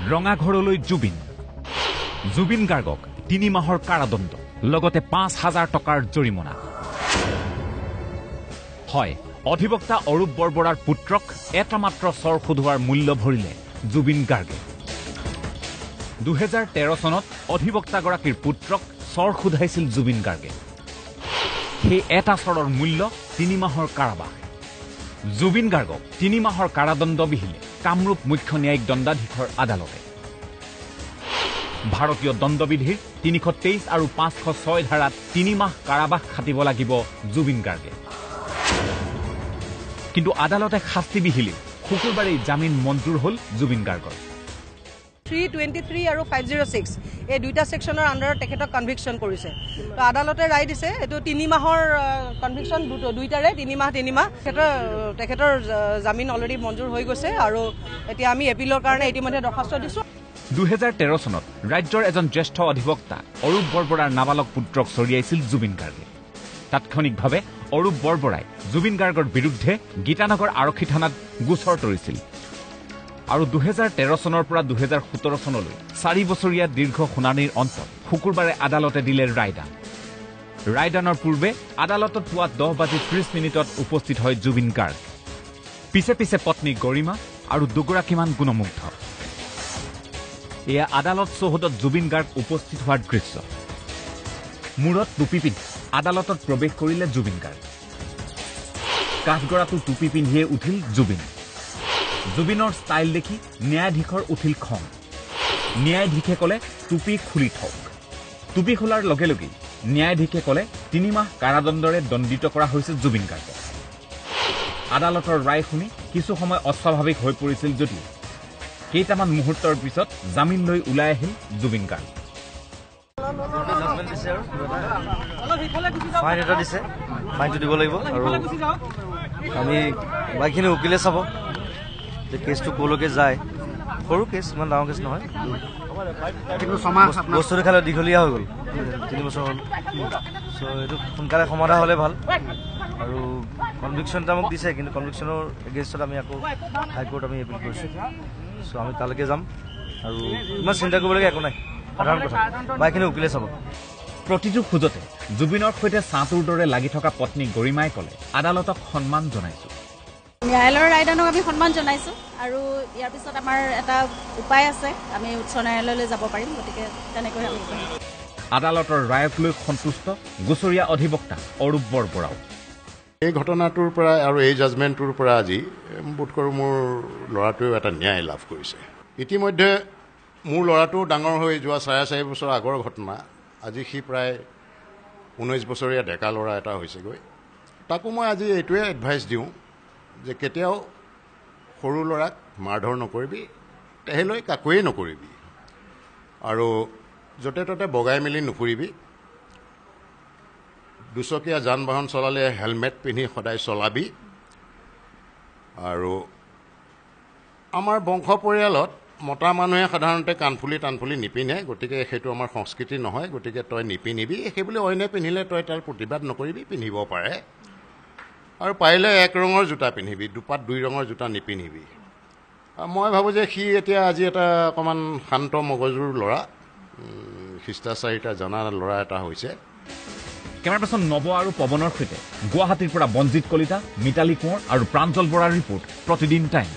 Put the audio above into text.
ৰঙাঘৰলৈ জুবিন গাৰ্গক 3 মাহৰ কাৰাদণ্ড লগতে 5,000 টকাৰ জৰিমনা হয় অধিবক্তা অৰূপ বৰবৰাৰ পুত্ৰক এটা মাত্ৰ চৰ খুধুৱাৰ মূল্য ভৰিলে জুবিন গাৰ্গে 2013 চনত অধিবক্তাগৰাকীৰ পুত্ৰক চৰ খুধাইছিল জুবিন গাৰ্গে সেই এটা চৰৰ মূল্য 3 মাহৰ কাৰাবাস জুবিন গাৰ্গক 3 মাহৰ কাৰাদণ্ড বিহিলে কামৰূপ মুখ্য ন্যায়িক দণ্ডাধীশৰ আদালতে ভাৰতীয় দণ্ডবিধিৰ 323 আৰু 506 ধাৰাত 3 মাহ কাৰাবাস খাটিব লাগিব জুবিন গাৰ্গে কিন্তু আদালতে শাস্তি বিহিলে শুকুৰবাৰে জামিন মঞ্জুৰ হল জুবিন গাৰ্গৰ 323 আৰু 506 এই দুইটা সেকশনৰ আন্ডাৰত তেখেতক কনভিকশন কৰিছে তো আদালতে ৰায় দিছে এটো 3 মাহৰ কনভিকশন দুইটাৰে 3 মাহ তেখেতৰ জামিন অলৰেডি মঞ্জুৰ হৈ গৈছে আৰু এতিয়া আমি এপিলৰ কাৰণে ইতিমধ্যে দৰখাস্ত দিছো 2013 চনত ৰাজ্যৰ এজন জ্যেষ্ঠ অধিবক্তা অৰূপ বৰবৰাৰ নাবালক পুত্ৰক চৰিয়াইছিল জুবিন গাৰ্গে তাৎক্ষণিকভাৱে অৰূপ বৰবৰাই জুবিন গাৰ্গৰ বিৰুদ্ধে গীতানগৰ আৰক্ষী থানাত গোচৰ তৰিছিল আৰু 2013 চনৰ পৰা 2017 চনলৈ 4 বছৰীয়া দীৰ্ঘ শুনানিৰ অন্তত শুকুৰবাৰে আদালতে দিলে ৰায়দানৰ পূৰ্বে আদালতত পুৱা 10:30 উপস্থিত হয় জুবিন গাৰ্গ পিছে পত্নী গৰিমা আৰু দুগৰাকীমান গুণমুগ্ধ এয়া আদালত চৌহদত জুবিন গাৰ্গ উপস্থিত হোৱাৰ দৃশ্য মূৰত টুপি পিন্ধি আদালতত প্ৰৱেশ কৰিলে জুবিন গাৰ্গ কাঠগৰাটো টুপি পিন্ধিয়ে উঠিল জুবিনৰ ষ্টাইল দেখি ন্যায়াধীশৰ উঠিল খং ন্যায়াধীশে কলে টুপি খুলি থওক টুপি খোলাৰ লগে লগে ন্যায়াধীশে কলে 3 মাহ কাৰাদণ্ডৰে দণ্ডিত কৰা হৈছে জুবিন গাৰ্গক আদালতৰ ৰায় শুনি কিছু সময় অস্বাভাৱিক হৈ পৰিছিল যদিও কেইটামান মুহূৰ্তৰ পিছত জামিন লৈ ওলাই আহিল জুবিন গাৰ্গ ফাইন এটা দিছে ফাইনটো দিব লাগিব আৰু আমি বাকীখিনি উকিলে চাব যে কেছটো ক'লৈকে যায় সৰু কেছ ইমান ডাঙৰ কেছ নহয় বস্তুটো খালে দীঘলীয়া হৈ গ'ল 3 বছৰ হ'ল চ' এইটো সোনকালে সমাধা হ'লে ভাল আৰু কনভিকশ্যন এটা মোক দিছে কিন্তু কনভিকশ্যনৰ এগেইনষ্টত আমি আকৌ হাইকোৰ্ট আমি এপিল কৰিছোঁ চ' আমি তালৈকে যাম আৰু ইমান চিন্তা কৰিবলগীয়া একো নাই সাধাৰণ কথা বাকীখিনি উকিলে চাব প্ৰতিটো খোজতে জুবিনৰ সৈতে ছাঁটোৰ দৰে লাগি থকা পত্নী গৰিমাই কলে আদালতক সন্মান জনাইছো ন্যায়ালয়ৰ ৰায়দানক আমি সন্মান জনাইছো আৰু ইয়াৰ পিছত আমাৰ এটা উপায় আছে আমি উচ্চ ন্যায়ালয়লৈ যাব পাৰিম গতিকে তেনেকৈ আমি আদালতৰ ৰায়ক লৈ সন্তুষ্ট গোচৰীয়া অধিবক্তা অৰূপ বৰবৰাও এই ঘটনাটোৰ পৰা আৰু এই জাজমেণ্টটোৰ পৰা আজি বোধ কৰোঁ মোৰ ল'ৰাটোৱেও এটা ন্যায় লাভ কৰিছে ইতিমধ্যে মোৰ ল'ৰাটো ডাঙৰ হৈ যোৱা 4.5 বছৰ আগৰ ঘটনা আজি সি প্ৰায় 19 বছৰীয়া ডেকা ল'ৰা এটা হৈছেগৈ তাকো মই আজি এইটোৱে এডভাইচ দিওঁ যে কেতিয়াও সৰু ল'ৰাক মাৰধৰ নকৰিবি তেহেলৈ কাকোৱেই নকৰিবি আৰু য'তে ত'তে বগাই মেলি নুফুৰিবি দুচকীয়া যান বাহন চলালে হেলমেট পিন্ধি সদায় চলাবি আৰু আমাৰ বংশ পৰিয়ালত মতা মানুহে সাধাৰণতে কাণফুলি নিপিন্ধে গতিকে সেইটো আমাৰ সংস্কৃতি নহয় গতিকে তই নিপিন্ধিবি সেইবুলি অইনে পিন্ধিলে তই তাৰ প্ৰতিবাদ নকৰিবি পিন্ধিব পাৰে আৰু পাৰিলে এক ৰঙৰ জোতা পিন্ধিবি দুপাত 2 ৰঙৰ জোতা নিপিন্ধিবি মই ভাবোঁ যে সি এতিয়া আজি এটা অকণমান শান্ত মগজুৰ ল'ৰা শিষ্টাচাৰিতা জনা ল'ৰা এটা হৈছে কেমেৰা পাৰ্চন নৱ আৰু পৱনৰ সৈতে গুৱাহাটীৰ পৰা বঞ্জিত কলিতা মিতালী কোঁৱৰ আৰু প্ৰাঞ্জল বৰাৰ ৰিপৰ্ট প্ৰতিদিন টাইম